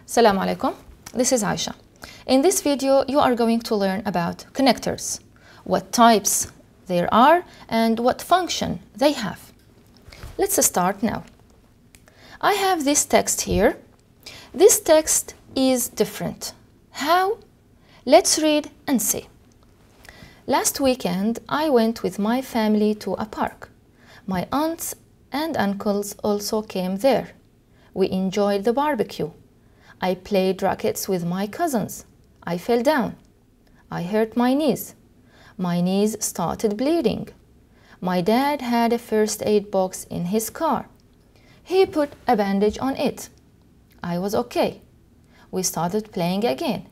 Assalamu alaikum. This is Aisha. In this video, you are going to learn about connectors, what types there are and what function they have. Let's start now. I have this text here. This text is different. How? Let's read and see. Last weekend, I went with my family to a park. My aunts and uncles also came there. We enjoyed the barbecue. I played rackets with my cousins. I fell down. I hurt my knees. My knees started bleeding. My dad had a first aid box in his car. He put a bandage on it. I was okay. We started playing again.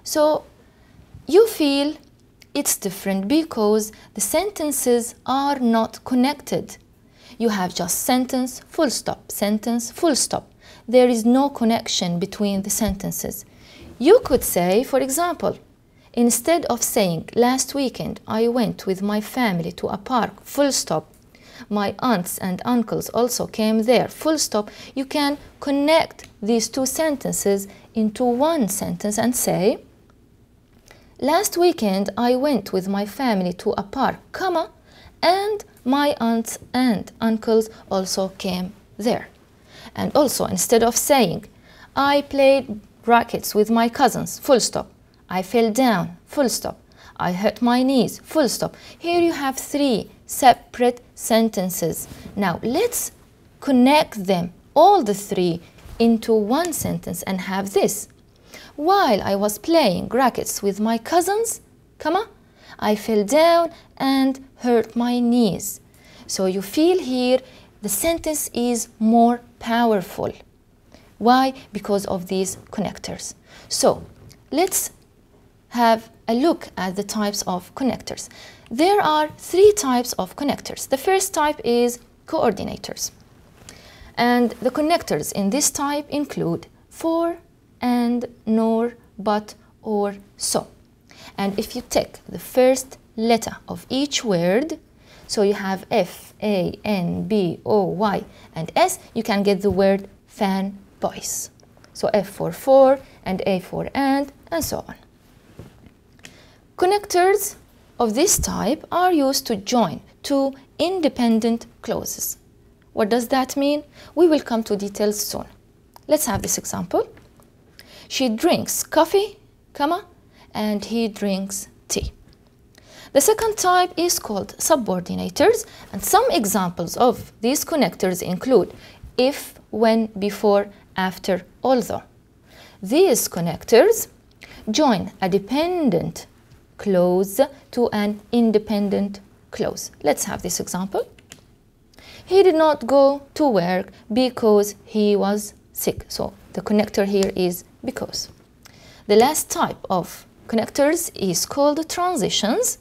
So you feel it's different because the sentences are not connected. You have just sentence, full stop, sentence, full stop. There is no connection between the sentences. You could say, for example, instead of saying, last weekend I went with my family to a park, full stop, my aunts and uncles also came there, full stop, you can connect these two sentences into one sentence and say, last weekend I went with my family to a park, comma, and my aunts and uncles also came there. And also, instead of saying, I played rackets with my cousins, full stop, I fell down, full stop, I hurt my knees, full stop. Here you have three separate sentences. Now let's connect them, all the three, into one sentence and have this. While I was playing rackets with my cousins, comma, I fell down and hurt my knees. So you feel here the sentence is more powerful. Why? Because of these connectors. So let's have a look at the types of connectors. There are three types of connectors. The first type is coordinators. And the connectors in this type include for, and, nor, but, or, so. And if you take the first letter of each word, so you have F, A, N, B, O, Y, and S, you can get the word fanboys. So F for, and A for and so on. Connectors of this type are used to join two independent clauses. What does that mean? We will come to details soon. Let's have this example. She drinks coffee, comma, and he drinks tea. The second type is called subordinators, and some examples of these connectors include if, when, before, after, although. These connectors join a dependent clause to an independent clause. Let's have this example. He did not go to work because he was sick. So the connector here is because. The last type of connectors is called transitions.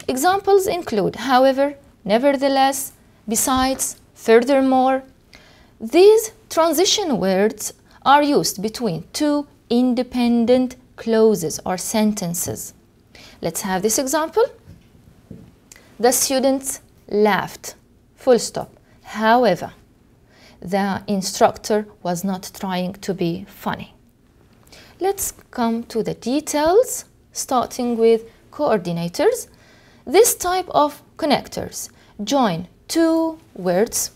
Examples include however, nevertheless, besides, furthermore. These transition words are used between two independent clauses or sentences. Let's have this example. The students laughed, full stop. However, the instructor was not trying to be funny. Let's come to the details, starting with coordinators. This type of connectors join two words,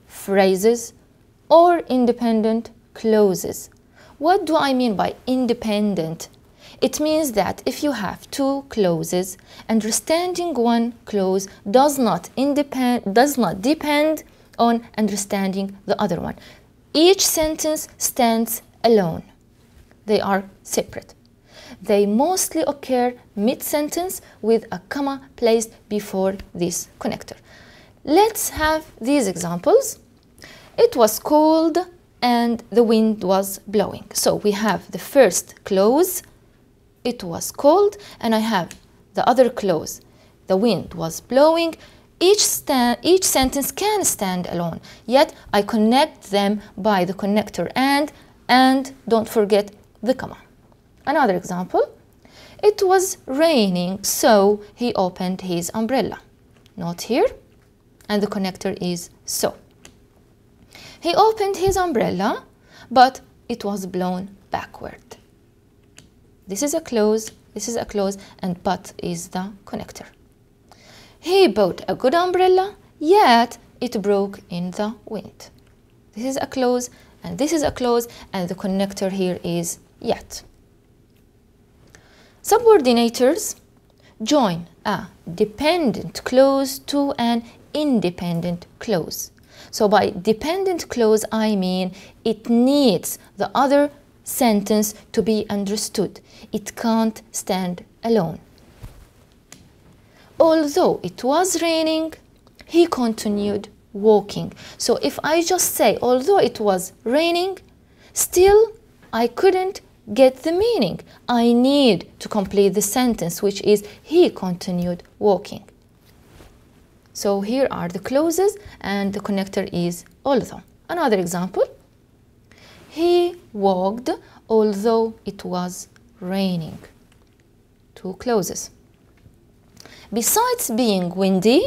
phrases, or independent clauses. What do I mean by independent? It means that if you have two clauses, understanding one clause does not depend on understanding the other one. Each sentence stands alone. They are separate. They mostly occur mid-sentence with a comma placed before this connector. Let's have these examples. It was cold and the wind was blowing. So we have the first clause, it was cold, and I have the other clause, the wind was blowing. Each sentence can stand alone, yet I connect them by the connector and don't forget the comma. Another example, it was raining, so he opened his umbrella. Not here, and the connector is so. He opened his umbrella, but it was blown backward. This is a clause, this is a clause, and but is the connector. He bought a good umbrella, yet it broke in the wind. This is a clause, and this is a clause, and the connector here is yet. Subordinators join a dependent clause to an independent clause. So by dependent clause, I mean it needs the other sentence to be understood. It can't stand alone. Although it was raining, he continued walking. So if I just say, although it was raining, still I couldn't get the meaning. I need to complete the sentence, which is he continued walking. So here are the clauses, and the connector is although. Another example. He walked although it was raining. Two clauses. Besides being windy,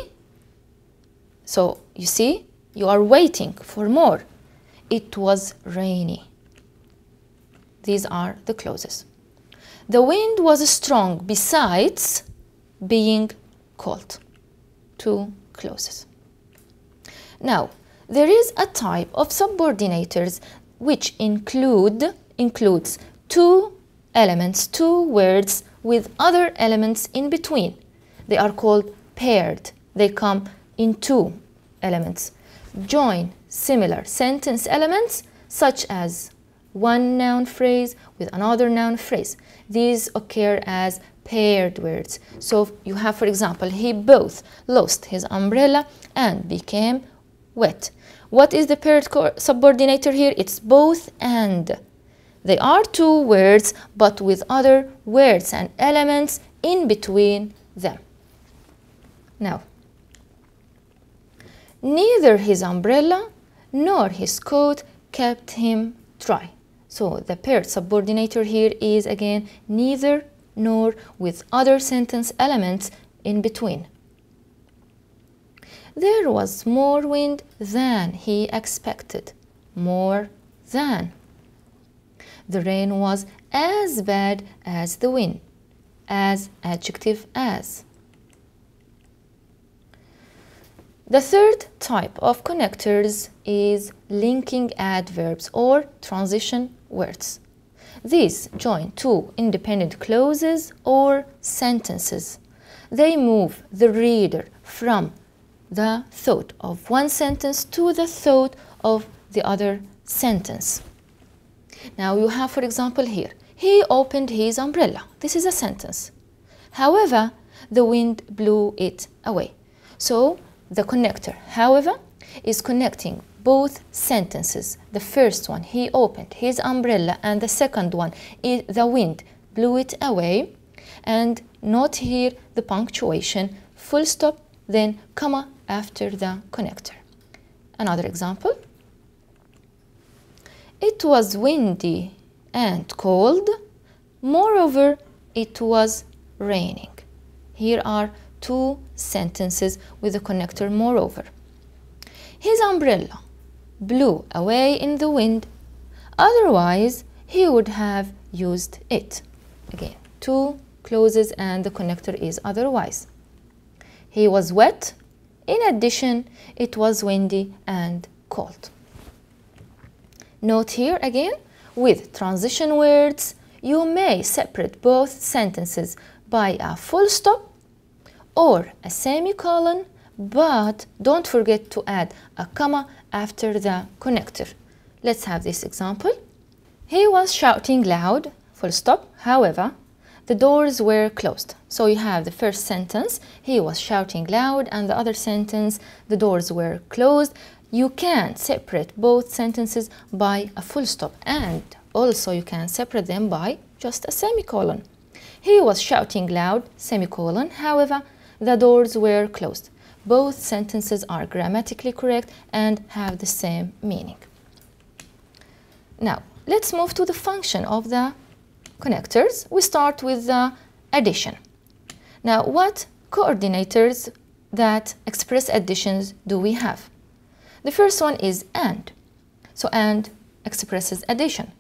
so you see, you are waiting for more. It was rainy. These are the clauses. The wind was strong besides being cold. Two clauses. Now, there is a type of subordinators which includes two elements, two words with other elements in between. They are called paired. They come in two elements. Join similar sentence elements such as one noun phrase with another noun phrase. These occur as paired words. So you have, for example, he both lost his umbrella and became wet. What is the paired subordinator here? It's both and. They are two words, but with other words and elements in between them. Now, neither his umbrella nor his coat kept him dry. So the paired subordinator here is again neither nor with other sentence elements in between. There was more wind than he expected. More than. The rain was as bad as the wind. As, adjective as. The third type of connectors is linking adverbs or transition words. These join two independent clauses or sentences. They move the reader from the thought of one sentence to the thought of the other sentence. Now you have, for example, here, he opened his umbrella. This is a sentence. However, the wind blew it away. So the connector, however, is connecting both sentences. The first one, he opened his umbrella, and the second one, the wind blew it away. And note here the punctuation, full stop, then comma after the connector. Another example. It was windy and cold. Moreover, it was raining. Here are two sentences with the connector moreover. His umbrella blew away in the wind, otherwise he would have used it. Again, two clauses and the connector is otherwise. He was wet. In addition, it was windy and cold. Note here again, with transition words, you may separate both sentences by a full stop or a semicolon, but don't forget to add a comma after the connector. Let's have this example. He was shouting loud, full stop. However, the doors were closed. So you have the first sentence, he was shouting loud, and the other sentence, the doors were closed. You can separate both sentences by a full stop, and also you can separate them by just a semicolon. He was shouting loud, semicolon. However, the doors were closed. Both sentences are grammatically correct and have the same meaning. Now, let's move to the function of the connectors. We start with the addition. Now, what coordinators that express additions do we have? The first one is and. So and expresses addition.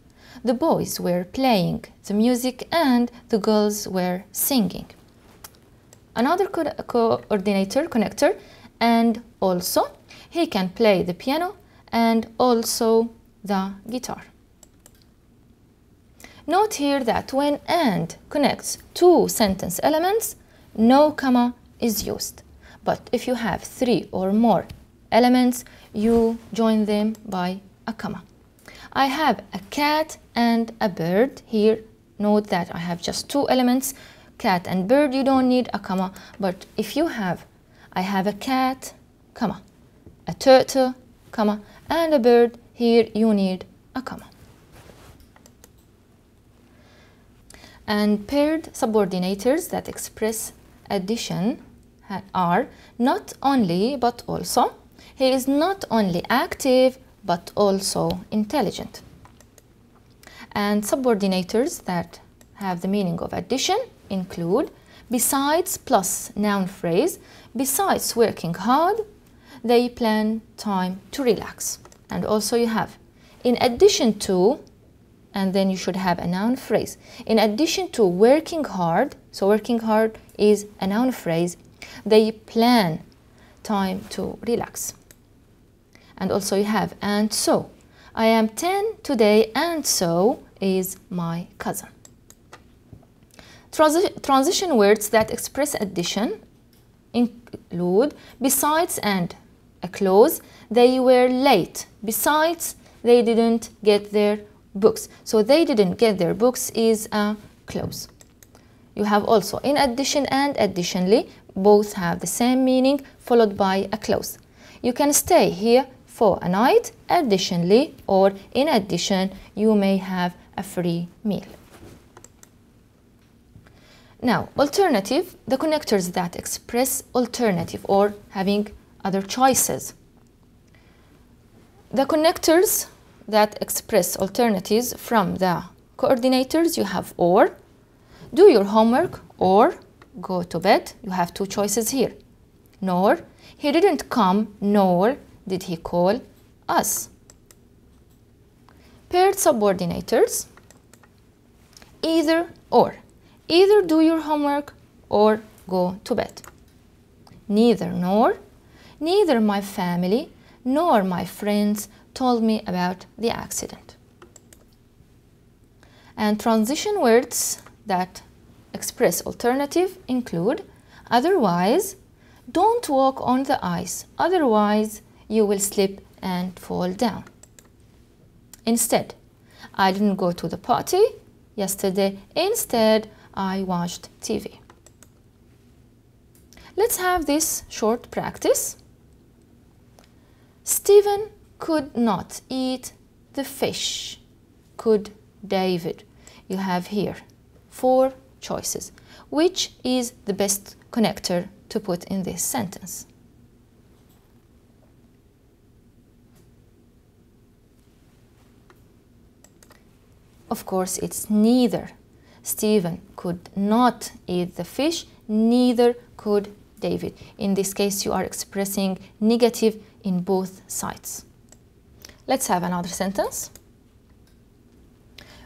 The boys were playing the music and the girls were singing. Another coordinator, connector, and also he can play the piano and also the guitar. Note here that when and connects two sentence elements, no comma is used. But if you have 3 or more elements, you join them by a comma. I have a cat and a bird. Here, note that I have just 2 elements, cat and bird. You don't need a comma. But if you have, I have a cat, comma, a turtle, comma, and a bird, here you need a comma. And paired subordinators that express addition are not only but also. He is not only active but also intelligent. And subordinators that have the meaning of addition include besides plus noun phrase, besides working hard, they plan time to relax. And also you have in addition to, and then you should have a noun phrase. In addition to working hard, so working hard is a noun phrase, they plan time to relax. And also you have and so. I am 10 today and so is my cousin. Transition words that express addition include besides and a clause. They were late. Besides, they didn't get their books. So they didn't get their books is a clause. You have also in addition and additionally, both have the same meaning followed by a clause. You can stay here for a night, additionally, or in addition, you may have a free meal. Now, alternative, the connectors that express alternative or having other choices. The connectors that express alternatives from the coordinators, you have or, do your homework, or go to bed. You have 2 choices here. Nor, he didn't come, nor did he call us. Paired subordinators, either or. Either do your homework or go to bed. Neither nor, neither my family nor my friends told me about the accident. And transition words that express alternative include otherwise, don't walk on the ice, otherwise you will slip and fall down. Instead, I didn't go to the party yesterday, instead I watched TV. Let's have this short practice. Stephen could not eat the fish. Could David? You have here 4 choices. Which is the best connector to put in this sentence? Of course, it's neither. Stephen could not eat the fish, neither could David. In this case, you are expressing negative in both sides. Let's have another sentence.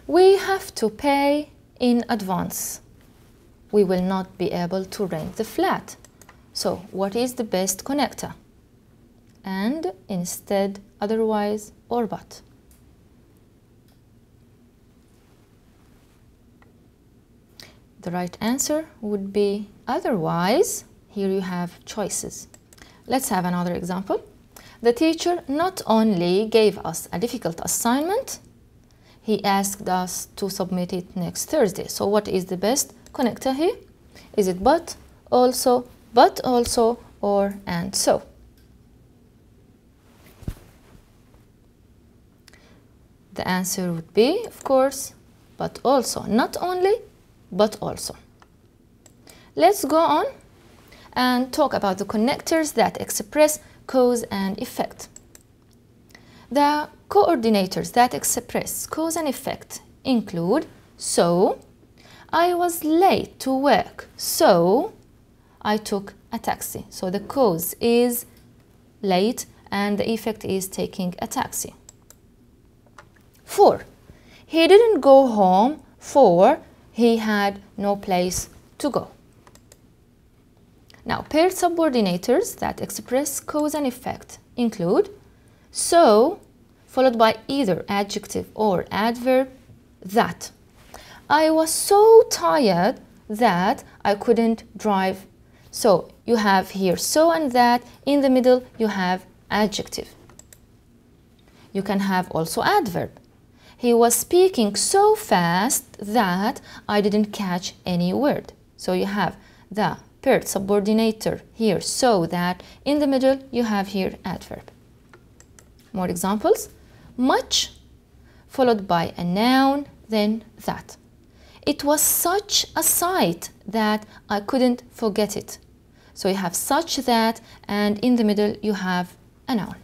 We have to pay in advance. We will not be able to rent the flat. So, what is the best connector? And, instead, otherwise, or but. The right answer would be otherwise. Here you have choices. Let's have another example. The teacher not only gave us a difficult assignment, he asked us to submit it next Thursday. So what is the best connector here? Is it but also, or and so? The answer would be, of course, but also. Not only, but also. Let's go on and talk about the connectors that express cause and effect. The coordinators that express cause and effect include so, I was late to work, so I took a taxi. So the cause is late and the effect is taking a taxi. 4. He didn't go home for he had no place to go. Now, paired subordinators that express cause and effect include so, followed by either adjective or adverb, that. I was so tired that I couldn't drive. So, you have here so and that. In the middle, you have adjective. You can have also adverb. He was speaking so fast that I didn't catch any word. So you have the paired subordinator here, so that. In the middle, you have here adverb. More examples. Much, followed by a noun, then that. It was such a sight that I couldn't forget it. So you have such that, and in the middle, you have a noun.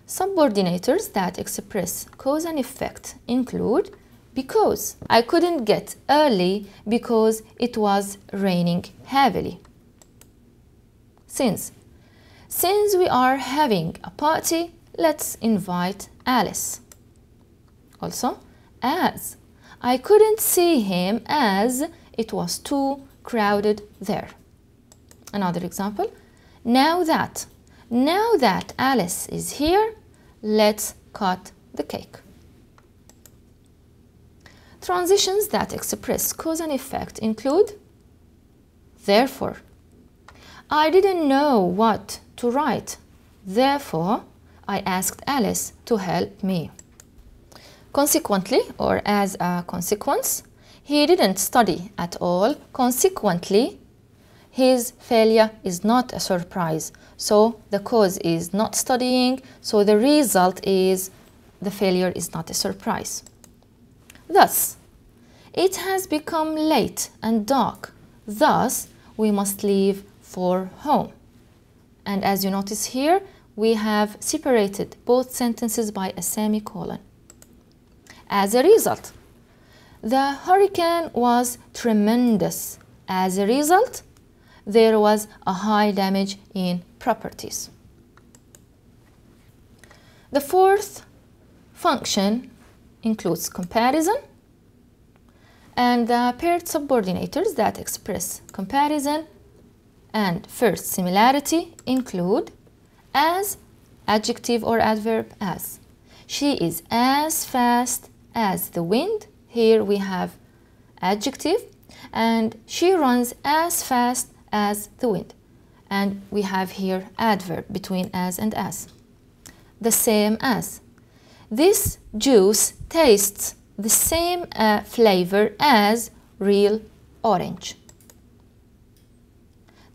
Subordinators that express cause and effect include because. I couldn't get early because it was raining heavily. Since. Since we are having a party, let's invite Alice. Also, as. I couldn't see him as it was too crowded there. Another example. Now that. Now that Alice is here, let's cut the cake. Transitions that express cause and effect include therefore. I didn't know what to write. Therefore, I asked Alice to help me. Consequently, or as a consequence, he didn't study at all. Consequently, his failure is not a surprise. So the cause is not studying, so the result is the failure is not a surprise. Thus, it has become late and dark. Thus, we must leave for home. And as you notice here, we have separated both sentences by a semicolon. As a result, the hurricane was tremendous. As a result, there was a high damage in properties. The fourth function includes comparison, and the paired subordinators that express comparison and first similarity include as, adjective or adverb as. She is as fast as the wind. Here we have adjective, and she runs as fast as the wind. And we have here adverb between as and as. The same as. This juice tastes the same flavor as real orange.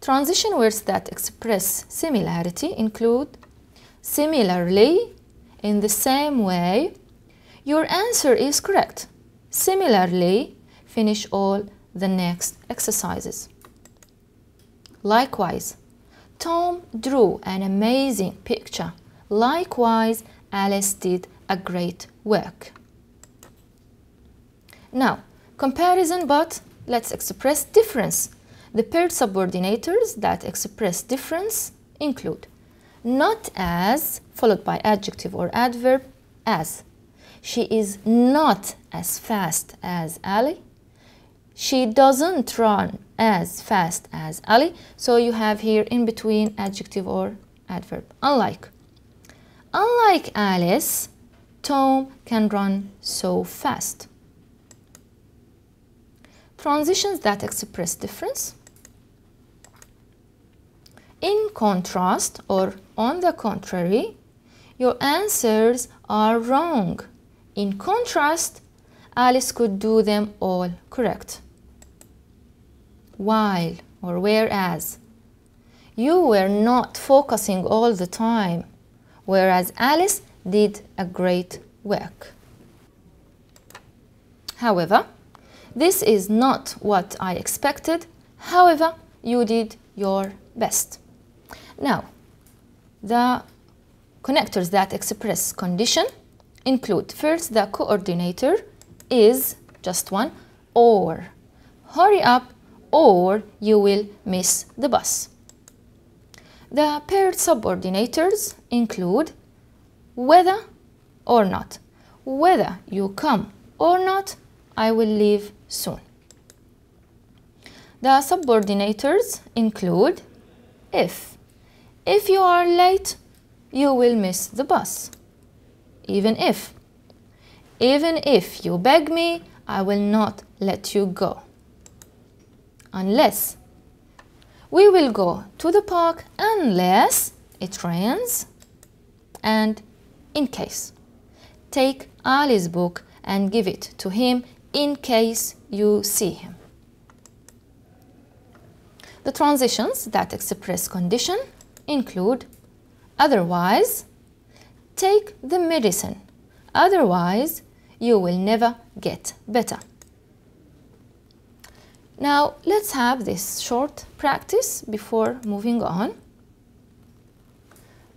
Transition words that express similarity include similarly, in the same way. Your answer is correct. Similarly, finish all the next exercises. Likewise, Tom drew an amazing picture. Likewise, Alice did a great work. Now, comparison, but let's express difference. The paired subordinators that express difference include not as, followed by adjective or adverb, as. She is not as fast as Ali. She doesn't run as fast as Ali. So you have here in between adjective or adverb. Unlike Alice, Tom can run so fast. Transitions that express difference. In contrast, or on the contrary, your answers are wrong. In contrast, Alice could do them all correct. While, or whereas, you were not focusing all the time, whereas Alice did a great work. However, this is not what I expected. However, you did your best. Now, the connectors that express condition include first the coordinator is just one, or. Hurry up or you will miss the bus. The paired subordinators include whether or not. whether you come or not, I will leave soon. The subordinators include if. If you are late, you will miss the bus. Even if. Even if you beg me, I will not let you go. Unless. We will go to the park unless it rains. And in case. Take Ali's book and give it to him in case you see him. The transitions that express condition include otherwise, take the medicine, otherwise you will never get better. Now let's have this short practice before moving on.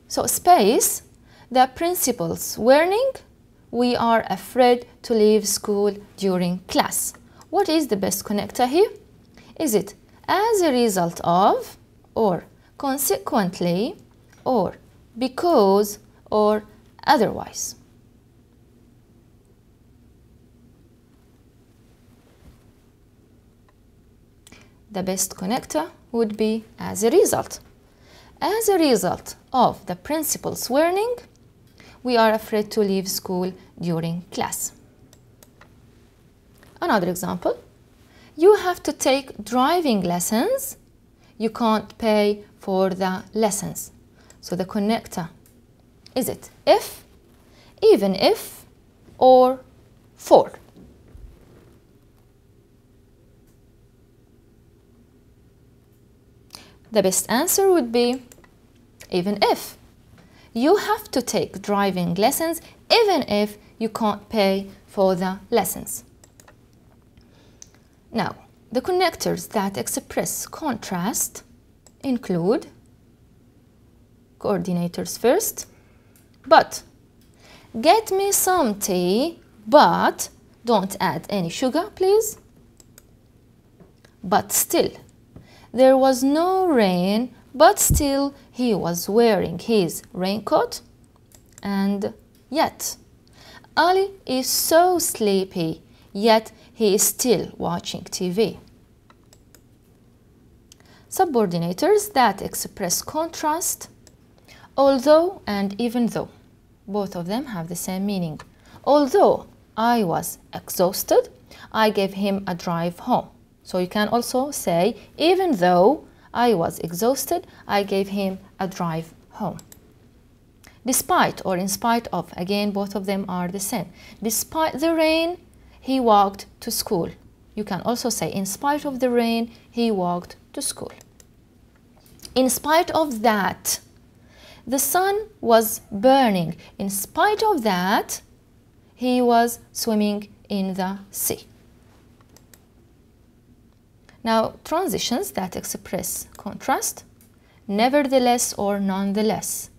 So space, the principal's warning, we are afraid to leave school during class. What is the best connector here? Is it as a result of, or consequently, or because, or otherwise? The best connector would be as a result. As a result of the principal's warning, we are afraid to leave school during class. Another example. You have to take driving lessons. You can't pay for the lessons. So the connector, is it if, even if, or for? The best answer would be even if. You have to take driving lessons even if you can't pay for the lessons. Now, the connectors that express contrast include coordinators first, but. Get me some tea, but don't add any sugar, please. But still. There was no rain, but still he was wearing his raincoat. And yet, Ali is so sleepy, yet he is still watching TV. Subordinators that express contrast, although and even though. Both of them have the same meaning. Although I was exhausted, I gave him a drive home. So you can also say, even though I was exhausted, I gave him a drive home. Despite or in spite of, again, both of them are the same. Despite the rain, he walked to school. You can also say, in spite of the rain, he walked to school. In spite of that, the sun was burning. In spite of that, he was swimming in the sea. Now, transitions that express contrast, nevertheless or nonetheless.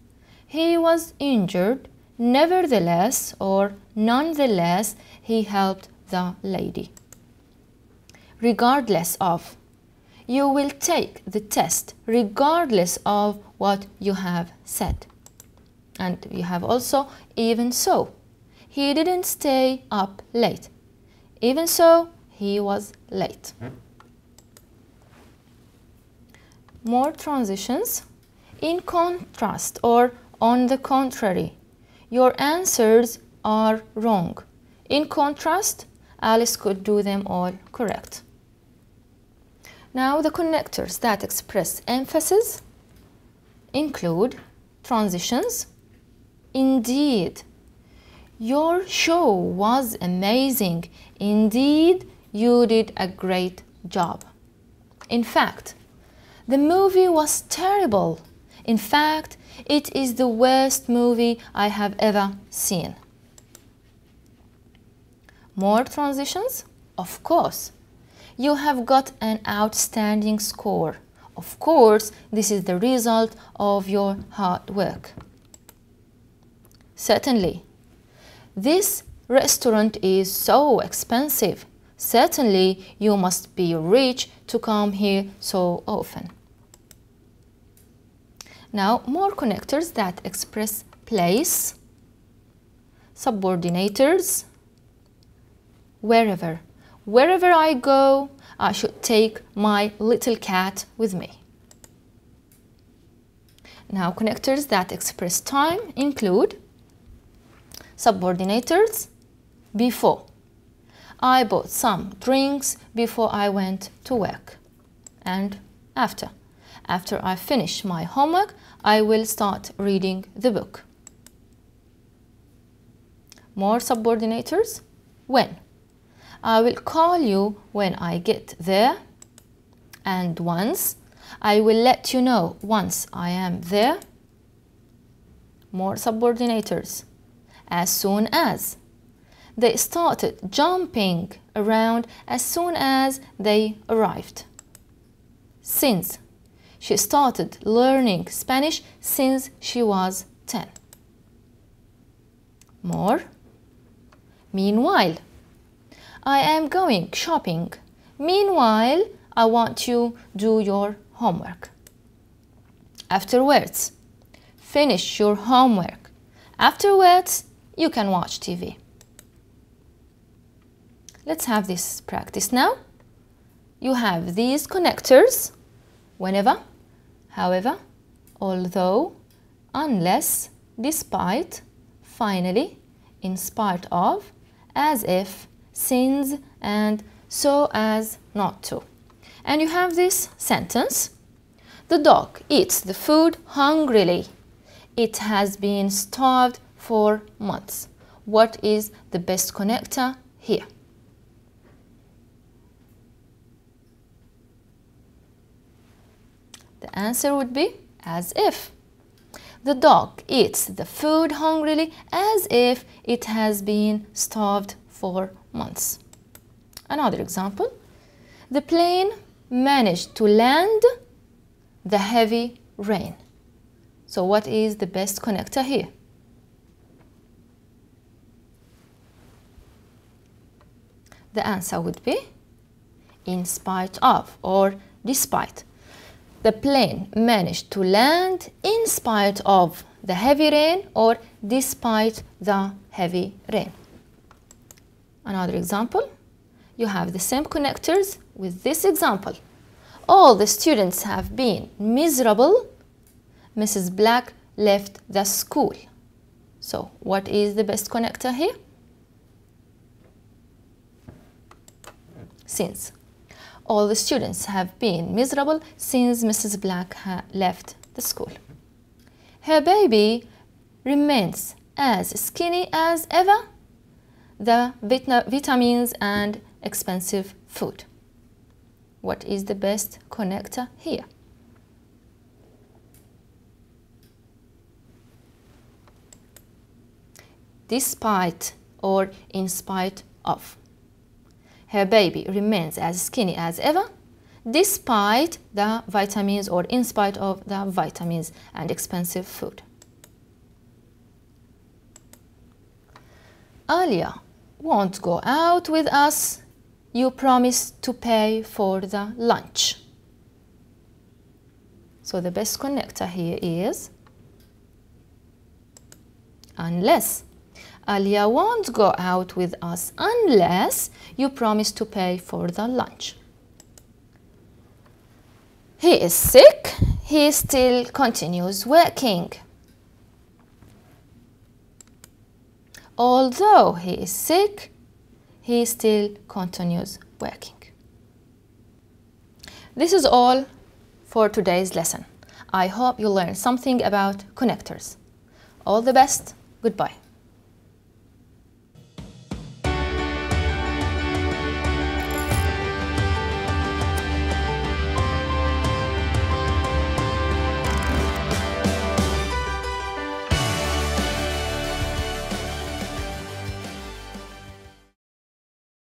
He was injured, nevertheless or nonetheless, he helped the lady. Regardless of. You will take the test regardless of what you have said. And you have also even so. He didn't stay up late. Even so, he was late. More transitions. In contrast or on the contrary. Your answers are wrong. In contrast, Alice could do them all correct. Now the connectors that express emphasis include transitions. Indeed, your show was amazing. Indeed, you did a great job. In fact, the movie was terrible. In fact, it is the worst movie I have ever seen. More transitions? Of course. You have got an outstanding score. Of course, this is the result of your hard work. Certainly. This restaurant is so expensive. Certainly, you must be rich to come here so often. Now, more connectors that express place. subordinators, wherever. Wherever I go, I should take my little cat with me. Now, connectors that express time include subordinators, before. I bought some drinks before I went to work. And after. After I finish my homework, I will start reading the book. More subordinators, when. I will call you when I get there. And once. I will let you know once I am there. More subordinators, as soon as. They started jumping around as soon as they arrived. Since. She started learning Spanish since she was 10. More. Meanwhile. I am going shopping. Meanwhile, I want you to do your homework. Afterwards. Finish your homework. Afterwards, you can watch TV. Let's have this practice now. You have these connectors, whenever, however, although, unless, despite, finally, in spite of, as if, since, and so as not to. And you have this sentence. The dog eats the food hungrily. It has been starved for months. What is the best connector here? The answer would be as if. The dog eats the food hungrily as if it has been starved for months. Another example. The plane managed to land the heavy rain. So what is the best connector here? The answer would be in spite of or despite. The plane managed to land in spite of the heavy rain or despite the heavy rain. Another example. You have the same connectors with this example. All the students have been miserable. Mrs. Black left the school. So, what is the best connector here? Since. All the students have been miserable since Mrs. Black left the school. Her baby remains as skinny as ever. The vitamins and expensive food. What is the best connector here? Despite or in spite of. Her baby remains as skinny as ever, despite the vitamins or in spite of the vitamins and expensive food. Alia won't go out with us. You promised to pay for the lunch. So the best connector here is unless. Alia won't go out with us unless you promise to pay for the lunch. He is sick. He still continues working. Although he is sick, he still continues working. This is all for today's lesson. I hope you learned something about connectors. All the best. Goodbye.